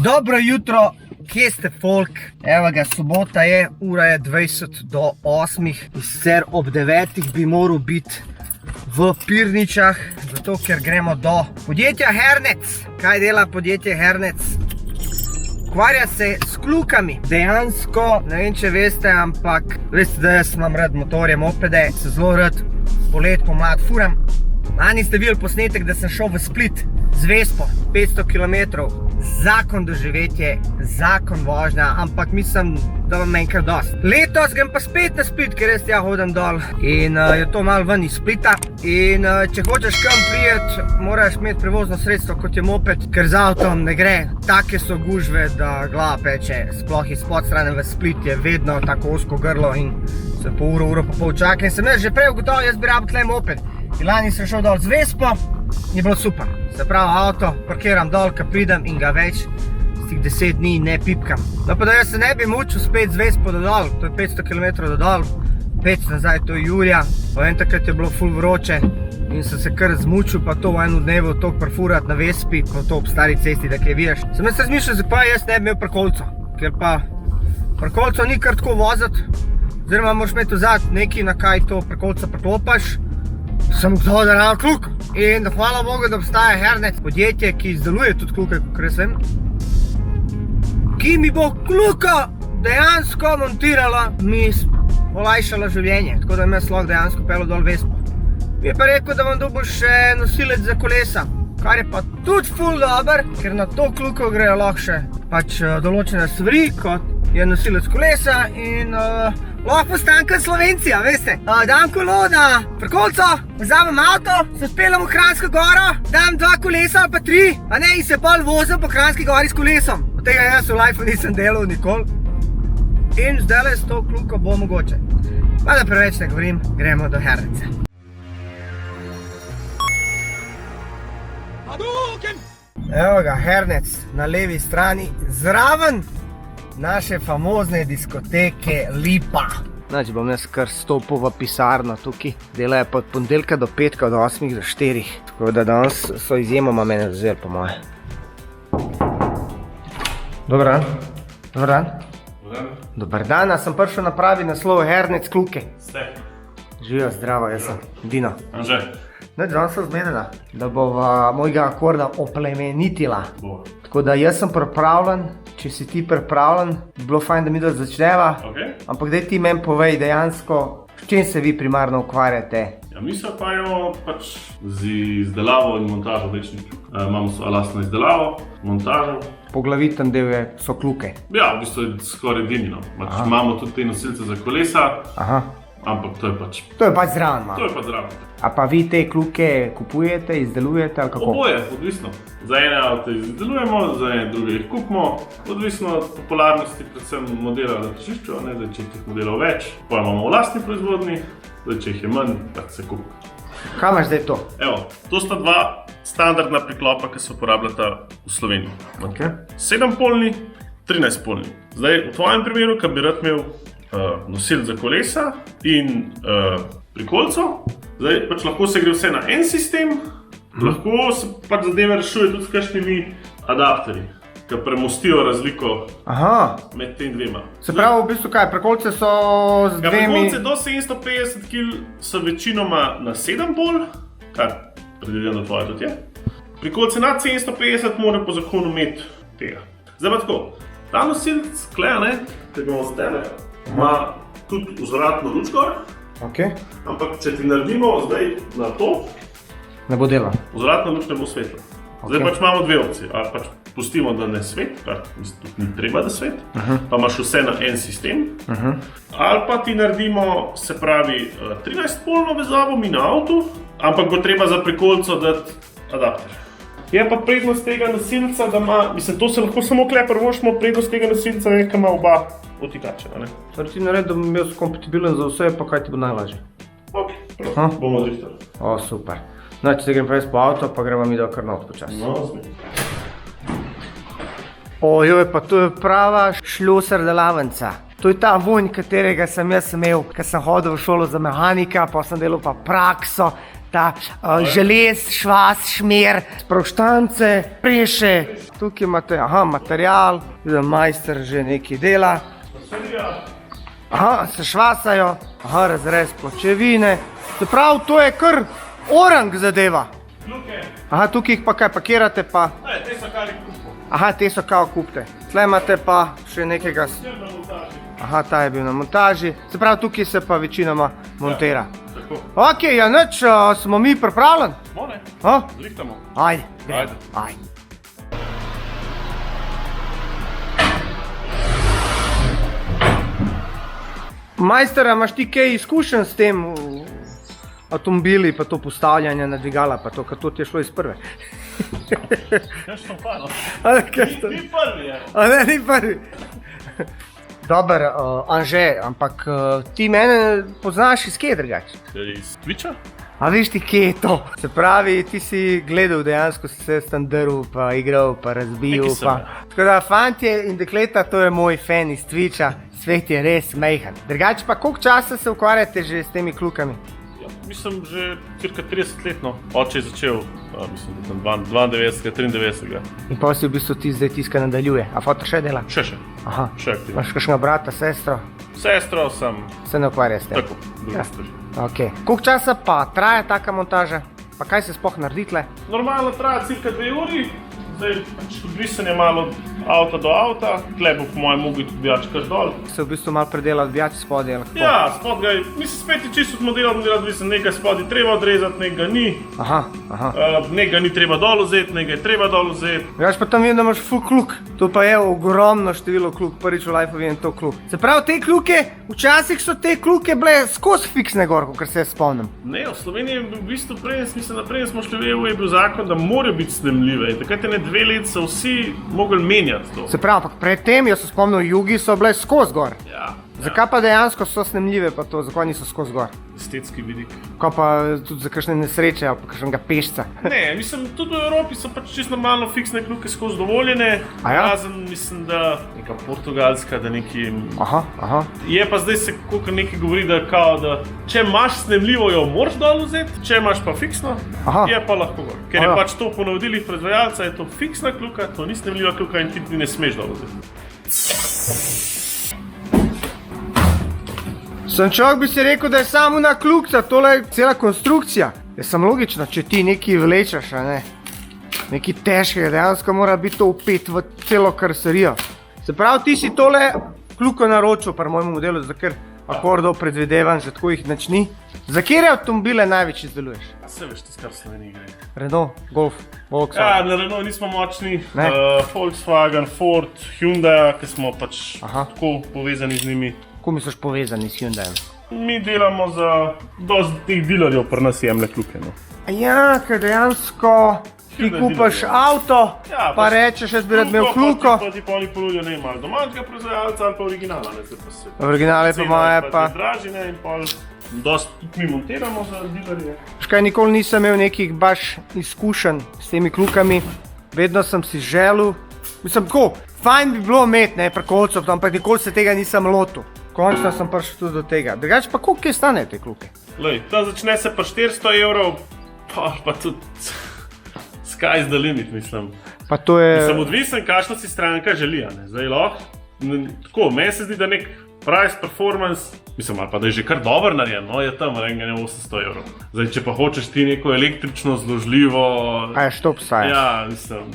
Dobro jutro, kje ste folk? Evo ga, sobota je, ura je 20 do 8, sicer ob 9 bi moral biti v Pirničah, zato ker gremo do podjetja Hernec. Kaj dela podjetje Hernec? Ukvarja se s klukami. Dejansko, ne vem če veste, ampak veste, da jaz imam rad motorje, mopede, se zelo rad polet, pomlad furam. Lani ste videli posnetek, da sem šel v Split z Vespo, 500 km. Zakon doživetje, zakon vožnja, ampak mislim, da vam enkrat dosti. Letos grem pa spet na Split, ker jaz tja hodim dol in je to malo ven iz Splita. In če hočeš kam prijeti, moraš imeti prevozno sredstvo, kot je moped, ker z avtom ne gre. Take so gužve, da glava peče, sploh iz podstrane v Split je vedno tako ozko grlo in se po uro pa pol čaka. In sem jaz že prej ugotovil, jaz bi rabil tle moped. In lani sem šel dol z Vespo, je bilo super. Se pravi, avto parkiram dol, ko pridem in ga več z tih 10 dni ne pipkam. No pa da jaz se ne bi mučil spet z Vespo do dol, to je 500 km do dol, 5 nazaj, to je julija, pa vem takrat je bilo ful vroče in sem se kar zmučil, pa to v eno dnevu toliko parfurat na Vespi, pa to ob stari cesti, da kaj vidiš. Sem jaz razmišljal, zakaj jaz ne bi imel parkolco, ker pa parkolco ni kar tako voziti, oziroma moraš imeti vzad nekaj, na kaj to parkolco priklopaš. Sem ugotovil, da rabim kluk. In hvala Bogu, da obstaja Hernec, podjetje, ki izdeluje tudi kluke, kakor jaz vem, ki mi bo kluka dejansko montirala, mi olajšala življenje, tako da me lahko dejansko pelil dol Vespo. Mi je pa rekel, da vam dobil še nosilec za kolesa, kar je pa tudi ful dober, ker na to kluko grejo lahko še pač določene stvari, kot je nosilec kolesa in lahko postanka Slovencija, veste. Dam kolo na parkolco, vzamem avto, se speljem v Kranjsko goro, dam 2 kolesa ali pa 3, a ne, in se pol vozim po Kranjski gori s kolesom. Od tega jaz v lifeu nisem delal nikoli. In zdajle s to kluko bo mogoče. Pa da preveč ne govorim, gremo do Herneca. Evo ga, Hernec na levi strani, zraven naše famozne diskoteke Lipa. Znači bom jaz kar stopil v pisarno tukaj. Delajo pa od ponedeljka do petka, od 8 do 4. Tako da danes so izjemoma mene vzeli, po moje. Dobar dan. Dobar dan. Dobar dan, a sem prišel na pravi naslov Hernec kluke. Ste. Živijo, zdravo, jaz sem Dino. Anže. Danes sem zmenila, da bova mojega akorda oplemenitila. Bo. Tako da jaz sem pripravljen, če si ti pripravljen, bi bilo fajn, da mi da začneva. Okay. Ampak daj ti meni povej dejansko, s čim se vi primarno ukvarjate? Ja, mi se ukvarjamo pač z izdelavo in montažo večnih kluk. Imamo svojo lastno izdelavo, montažo. Poglaviten del so kluke. Ja, v bistvu je skoraj edini. Imamo tudi te nosilce za kolesa, ampak to je pač... To je pač zraven malo. To je pač zraven. A pa vi te kluke kupujete, izdelujete ali kako? Oboje, odvisno. Za ene avto izdelujemo, za ene druge jih kupimo. Odvisno od popularnosti, predvsem modela na tržišču, če teh modelov več, pa imamo v lastni proizvodni, če jih je manj, tak se kupi. Kaj imaš zdaj to? Evo, to sta 2 standardna priklopa, ki se uporabljata v Sloveniji. Okay. 7-polni, 13-polni. Zdaj, v tvojem primeru, kad bi rad imel nosilec za kolesa in prikolico, zdaj pač lahko se gre vse na en sistem, lahko se pač zadeve rešuje tudi s kakšnimi adapterji, ki premostijo razliko med tem dvema. Se pravi, v bistvu kaj, prikolice so z dvemi... Prikolice do 750 kg so večinoma na 7,5, kar predvideno tvoje tudi je. Prikolice nad 750 mora po zakonu imeti tega. Zdaj pa tako, ta nosilec kleja, ki ga imamo z tebe, ima tudi vzvratno luč gor. Ampak če ti naredimo zdaj na to, ne bo delo. Vzvratna luč ne bo svetla. Zdaj pač imamo 2 opcije. Ali pač pustimo, da ne svet, kar tudi ni treba, da svet, pa imaš vse na en sistem. Ali pa ti naredimo, se pravi, 13-polno vezavo mi na avtu, ampak bo treba za prikolico dati adapter. Je pa prednost tega nosilca, da ima, mislim, to se lahko samo prvošimo, prednost tega nosilca je, ki ima oba otikača. Torej ti naredi, da bom imel kompatibilen za vse, pa kaj ti bo najlažje? Ok, bomo driftali. O, super. Znači, da grem pa jaz po avto, pa gremo mi do kar not počasi. No, smej. Ojoj, pa to je prava šluser delavnica. To je ta vonj, katerega sem jaz imel, ko sem hodil v šolo za mehanika, pa sem delal pa prakso. ta želez, švas, šmer, sproštance, preše. Tukaj imate, material, vidim, majster že nekaj dela. Se švasajo, razrez pločevine. Se pravi, to je kar orang zadeva. Tukaj jih pa kaj pakirate pa? Ne, te so kar kupimo. Te so kao kupte. Tle imate pa še nekega... ta je bil na montaži. Se pravi, tukaj se pa večinoma montira. Tako. Ok, ja nič, smo mi pripravljeni? Smo ne, zrihtamo. Ajde. Majster, imaš ti kaj izkušenj s tem avtomobili, pa to postavljanje na dvigala, pa to, ker to ti je šlo iz prve? Kaj sem pa, no? Ni prvi, je. Ni prvi. Dober, Anže, ampak ti mene poznaš iz kje drugače? Iz Twitcha? A veš ti, kje je to? Se pravi, ti si gledal dejansko, si se tam drl, pa igral, pa razbil, pa... Tako da, fantje in dekleta, to je moj fan iz Twitcha, svet je res mejhan. Drugače pa, koliko časa se ukvarjate že s temi klukami? Mislim, že cirka 30 let, no. Oče je začel, mislim, da tam 92, 93. In pa si v bistvu ti zdaj tiska nadaljuje. A fotor še dela? Še. Še aktivno. Imaš kakšnega brata, sestro? Sestro sem. Se ne ukvarja s tem? Tako, druga stvar. Ok. Koliko časa pa traja taka montaža? Pa kaj se sploh naredi tle? Normalno traja cirka 2 uri. Zdaj, odvisanje malo avta do avta, tle bo po mojem mogli tudi odbijač kar dol. Se v bistvu malo predela odbijač spodaj, ali kako? Ja, spod ga je, mislim, spet je čisto od modela, odvisen, nekaj spodaj treba odrezati, nekaj ni. Nekaj ni treba dol vzeti, nekaj je treba dol vzeti. Gaš pa tam vidim, da imaš full kluk. To pa je ogromno število kluk, prvič v lifeu vidim to kluk. Se pravi, te kluke, včasih so te kluke bile skozi fiksne gor, kar se spomnim. Ne, v Sloveniji je v bistvu prej smo šli v EU, je bil zakon, da morajo biti snemljive. In takrat 2 let so vsi mogli menjati to. Se pravi, ampak predtem, jaz se spomnil, jugi so bile skozi gor. Ja. Zakaj pa dejansko so snemljive pa to, zakaj niso skozi gor? Estetski vidik. Kaj pa tudi za kakšne nesreče ali pa kakšnega pešca? Ne, mislim, tudi v Evropi so pač čisto normalno fiksne kluke skozi dovoljene. Razen, mislim, da neka portugalska, da neki... Je pa zdaj se kakor nekaj govori, da kao, da če imaš snemljivo, jo moraš dol vzeti, če imaš pa fiksno, je pa lahko gor. Ker je pač to po navodilih proizvajalca, je to fiksna kluka, to ni snemljiva kluka in ti ne smeš dol vzeti. Sem človek bi si rekel, da je samo na klukca, tole je cela konstrukcija. Je samo logično, če ti nekaj vlečaš, nekaj težkega, dejansko mora biti to upet v celo karoserijo. Se pravi, ti si tole kluko naročil pri mojemu modelu, za ker akordov predvidevam, že tako jih nič ni. Za kere avtomobile največ izdeluješ? Se veš, tisto, kar v Sloveniji gre. Renault, Golf, Volkswagen. Ja, na Renault nismo močni. Volkswagen, Ford, Hyundai, ki smo pač tako povezani z njimi. Kako misliš povezani s Hyundaiem? Mi delamo za dosti teh dealerjev, pri nas jemlje kluke. Ja, ker dejansko ti kupaš avto, pa rečeš, jaz bi rad imel kluko. Pa ti pa oni ponudijo, ne, malo domačega proizvajalca ali pa originala, ne, zdaj pa se. Originale pa moje pa. Cena je dražji, ne, in pol dosti tudi mi montiramo za dealerje. Škaj, nikoli nisem imel nekih baš izkušenj s temi klukami. Vedno sem si želel, mislim, tako, fajn bi bilo imeti, ne, pri koncu, ampak nikoli se tega nisem lotil. Končno sem prišel tudi do tega. Drugače pa koliko je stane te kluke? Lej, ta začne se pa 400 €, pa tudi sky's the limit, mislim. Pa to je... Mislim, odvisen, kakšno si stranka želi, ne. Zdaj lahko, tako, meni se zdi, da nek price performance, mislim, ali pa da je že kar dober narejen, no, je tam renganje 800 €. Zdaj, če pa hočeš ti neko električno zložljivo... A je štop sajaš? Ja, mislim...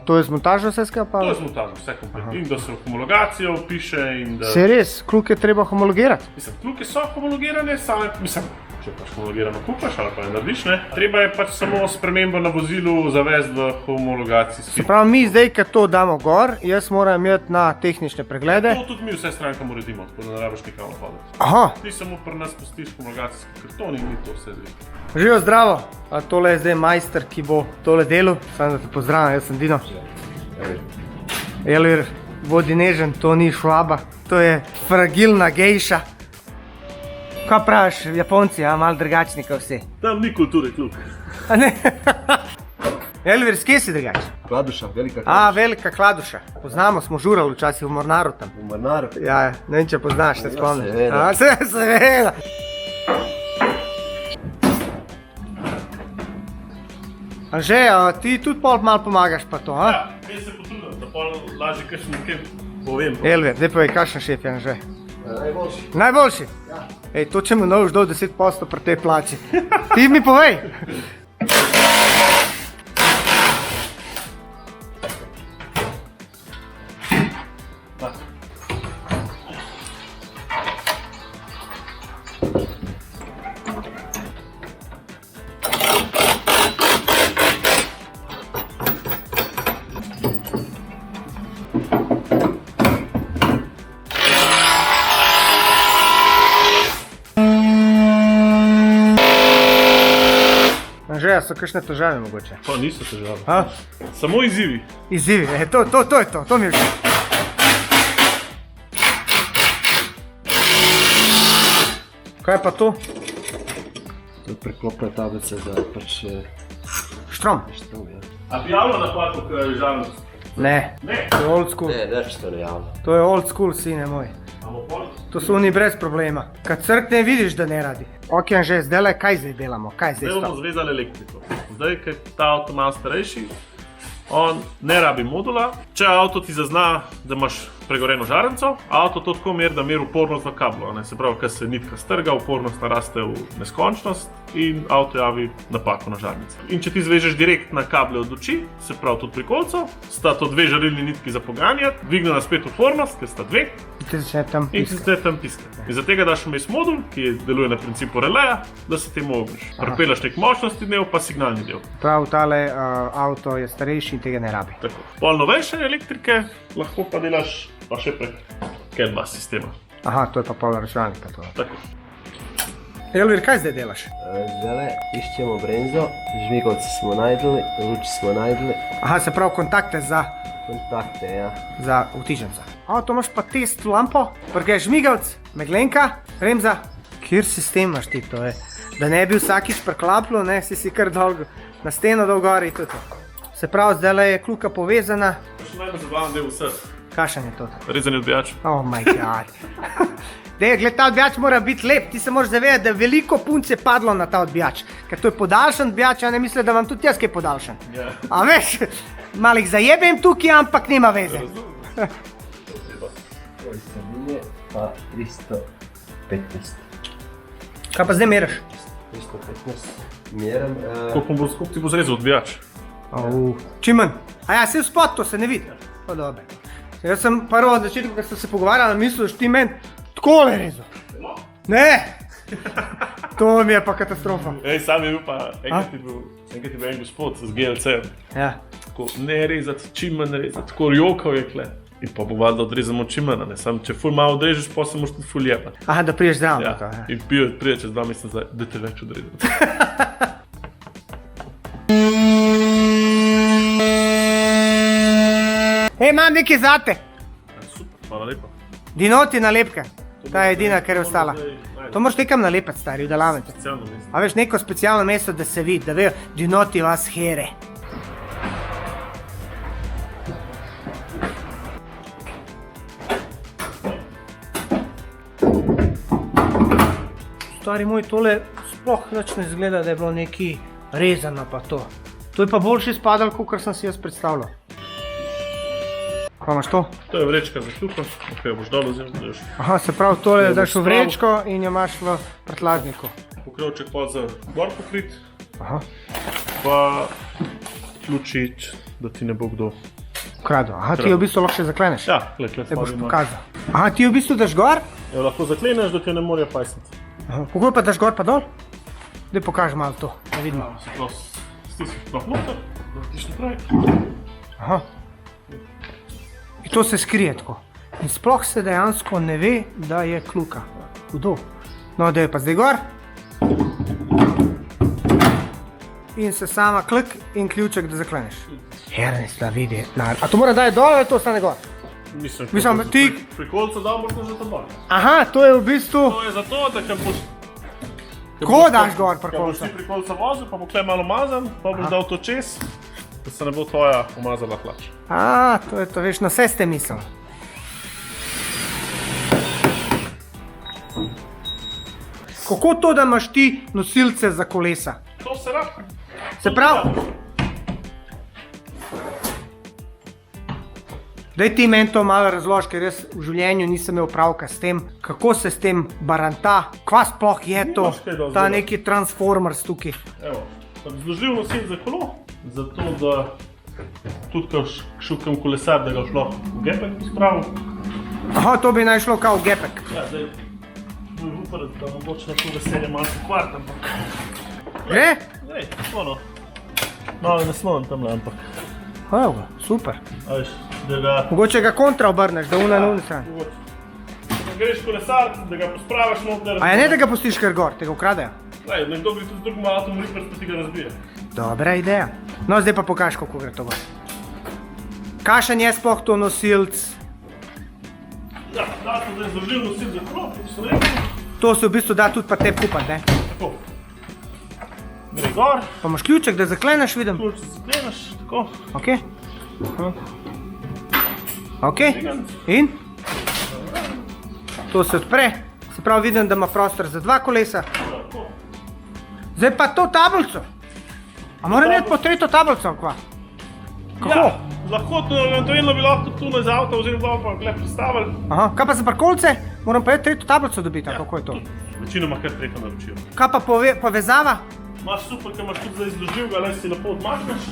To je z montažo vse skupaj? To je z montažo, vse komplet. In da se homologacijo piše in da... Se res, kluke treba homologirati? Mislim, kluke so homologirane, same, mislim, če pač homologirano kupaš ali pa je narediš, ne. Treba je pač samo spremembo na vozilu zavesti v homologacijski. Se pravi, mi zdaj, kad to damo gor, jaz moram imeti na tehnične preglede. To tudi mi vse strankam uredimo, tako da ne rabiš nikam hoditi. Ti samo pri nas pustiš homologacijski karton in mi to vse zdi. Živijo zdravo, tole je zdaj majster, ki bo tole delal. Samo da te pozdravim, jaz sem Dino. Elvir, bodi nežen, to ni švaba, to je fragilna gejša. Kaj praviš, Japonci, malo drugačni kot vsi? Tam ni kulture kluk. A ne? Elvir, s kje si drugač? Kladuša, velika kladuša. Velika kladuša. Poznamo, smo žurali včasih v Mornaru tam. V Mornaru? Ja, ne vem, če poznaš, se spomniš. Seveda. Seveda. Anže, ti tudi pol malo pomagaš pa to, a? Ja, jaz se potrudim, da pol lažje kakšen nekaj povem. Elver, zdaj povej, kakšen šef je Anže? Najboljši. Najboljši? Ja. Ej, to če mu noviš dol 10% pri tej plači. Ti mi povej. Anže, so kakšne težave mogoče? To niso težave. A? Samo izzivi. Izzivi, to je to mi je všeč. Kaj je pa to? To preklopna tablica za pač Štrom? štrom, ja. A bi javno napako, kaj je žalnost? Ne, Ne. to je old school. Ne, neč to ne javno. To je old school, sine moj. Amo pol? To so oni brez problema. Kad crkne, vidiš, da ne radi. Ok, Anže, zdaj kaj zdaj delamo? Kaj zdaj Zdaj bomo sto? zvezali elektriko. Zdaj, ker je ta avto malo starejši, on ne rabi modula. Če avto ti zazna, da imaš pregoreno žarenco, avto to tako meri, da meri upornost na kablo. Se pravi, ker se nitka strga, upornost naraste v neskončnost in avto javi napako na žarnici. In če ti zvežeš direkt na kable od luči, se pravi tudi pri kolcu, sta to dve žarilni nitki za poganjati, dvigne spet upornost, ker sta dve, Ti začne tam in ti piskati. zdaj tam piska. In zaradi tega daš vmes modul, ki deluje na principu releja, da se temu ogneš. Pripeljaš nek močnostni del, pa signalni del. Prav, tale avto je starejši in tega ne rabi. Tako. Pol novejše elektrike lahko pa delaš pa še prek CAN-bus sistema. Aha, to je pa pol računalnika to. Tako. Elvir, kaj zdaj delaš? Zdaj iščemo brenzo, žmigovce smo najdli, luči smo najdli, Aha, se pravi kontakte za kontakte, ja. vtičenca. A, to imaš pa test lampo, prge žmigavc, meglenka, remza. Kjer sistem imaš ti to je? Da ne bi vsakič preklaplo, ne, si kar dolgo na steno dol gori in tudi. Se pravi, zdaj je kluka povezana. Pa še najbolj zabaven del vseh. Kakšen je to? Rezanje odbijač. Oh my god. Dej, gled, ta odbijač mora biti lep, ti se moraš zavedati, da je veliko punc je padlo na ta odbijač. Ker to je podaljšan odbijač, a ne misli, da vam tudi jaz kaj podaljšan. Ja. A veš, malih zajebem tukaj, ampak nima veze. Oj, sredinje pa 315. Kaj pa zdaj meriš? 315 meram. Koliko ti bo zrezal odbijač? Čim manj. A ja, se v spot, to se ne vidi. Pa dobro. Jaz sem prvo od začetku, ko sem se pogovarjal, mislil, da ti meni takole rezal. Ne! To mi je pa katastrofa. Ej, sam je bil pa, enkrat je bil en gospod z GLC-em. Ja. Tako, ne rezati, čim manj rezati, tako rjokal je kle. In pa bo valjda odrezamo čim manj, ne, sam če ful malo odrežeš, pa se moraš tudi ful jebati. Aha, da priješ zdravo. Ja. To, ja. In pride čez 2 meseca, da te več odrezati. Hej, imam nekaj zate. Super, hvala lepa. Dinoti nalepke. Ta je edina, kar je ostala. To moraš nekam nalepati, stari, v delavnici. Specialno mesto. A veš, neko specialno mesto, da se vidi, da vejo, dinoti vas here. Stari moj, tole sploh nič ne izgleda, da je bilo neki rezano pa to. To je pa boljše spadalo, kot sem si jaz predstavljal. Kaj imaš to? To je vrečka za kljuko, ok, boš dol vzel, da daš Aha, se pravi, tole Jo, daš v boš vrečko in jo imaš v prtljažniku. pokrivček pa za gor pokrit, Aha, pa ključič, da ti ne bo kdo. ukradel. Aha, ti jo v bistvu lahko še zakleneš. Ja, kle Te boš stvari imaš. pokazal. Aha, ti jo v bistvu daš gor? Jo lahko zakleneš, da te ne morejo pajsati. Aha, kako pa daš gor pa dol? Daj pokaži malo to, da vidimo. Se pravi, stisniš sploh noter, da tiš naprej. Aha. In to se skrije tako. In sploh se dejansko ne ve, da je kljuka. Hudo. No, da je pa zdaj gor. In se sama klik in ključek, da zakleneš. Ernesta vidi. A to mora dati dol ali to ostane gor? Mislim, ti- Pri kolcu dal moraš že tam dol. Aha, to je v bistvu... To je zato, da kad boš... Ko daš gor pri Kad boš kolcu? ti pri kolcu vozil, pa bo kle malo mazan, pa boš dal to čez, da se ne bo tvoja umazala hlač. A, to je to, veš, na vse ste mislili. Kako to, da imaš ti nosilce za kolesa? To se rab. Se pravi, Daj ti meni to malo razloži, ker jaz v življenju nisem imel pravka s tem, kako se s tem baranta, kva sploh je to, Nimaš kaj dosti ta delati. neki Transformers tukaj. Evo, zložil nosil za kolo, zato da tudi kakšen kolesar, da ga šlo v gepek pospravil. Aha, to bi naj šlo kao v gepek. Ja, zdaj, moj upar, da mogoče na to veselje malo pokvart, ampak... Gre? Ej, ono, malo naslon tamle, ampak... Evo ga, super. A veš, da ga... Mogoče ga kontra obrneš, da una na uni strani. Mogoče. Da greš kolesar, da ga pospraviš noter... A je ne, da ga pustiš kar gor, te ga ukradejo? Lej, nekdo gre tudi z drugim avtom ripers, pa ti ga razbije. Dobra ideja. No, zdaj pa pokaži, kako gre to gor. Kakšen je sploh to nosilc? Ja, da sem zdaj zložil nosil za kolo, kot sem rekel. To se v bistvu da tudi pa te kupati, ne? Tako. Gre gor, Pa imaš ključek, da zakleneš, vidim. ključ zakleneš, tako. Ok. Ok. In? To se odpre. Se pravi, vidim, da ima prostor za 2 kolesa. Tako. Zdaj pa to tablico. A moram imeti po tretjo tablico, kva? Kako? Ja, lahko to, eventualno bi lahko tu iz avta vzeli dol, pa gled predstavili. Aha, kaj pa za parkolce? Moram pa je tretjo tablico dobiti, a kako je to? Večinoma kar preko naročijo. Kaj pa povezava? Imaš super, ker imaš tudi zdaj zložil ga, le si lepo odmakneš,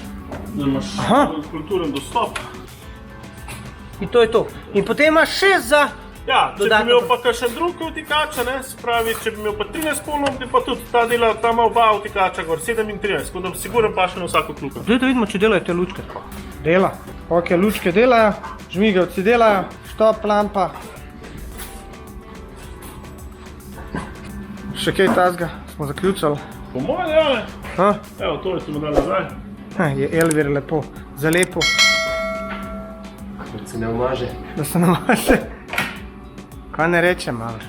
da imaš Aha. kulturen dostop. In to je to. In potem imaš še za... Ja, če bi Dodatno imel pa kakšen drug vtikača, ne, se pravi, če bi imel pa 13 polov, bi pa tudi ta dela, ta ima oba vtikača gor, 7 in 13, tako da siguren pa še na vsako kljuko. Zdaj da vidimo, če delajo te lučke. Dela. Ok, lučke delajo, žmigavci delajo, štop, lampa. Še kaj tazga, smo zaključali. Po mojem, ja, ne. Ha? Evo, to je tu dal nazaj. Je Elvir lepo, zalepil, Da se ne umaže. da se namaže. Kaj ne rečem, ali?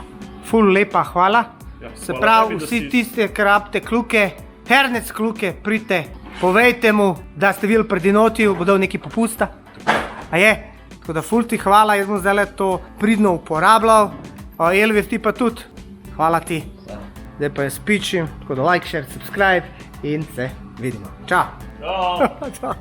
Ful lepa, hvala. Ja, Se hvala pravi, tebi, da vsi si- tiste, ki rabite kluke, hernec kluke, pridite, povejte mu, da ste videli pred Dinotiju, bo dal nekaj popusta. A je? Tako da ful ti hvala, jaz bom zdaj to pridno uporabljal. Elvir, ti pa tudi. Hvala ti. Zdaj pa jaz pičim, tako da like, share, subscribe in se vidimo. Čau. Ja. Čau.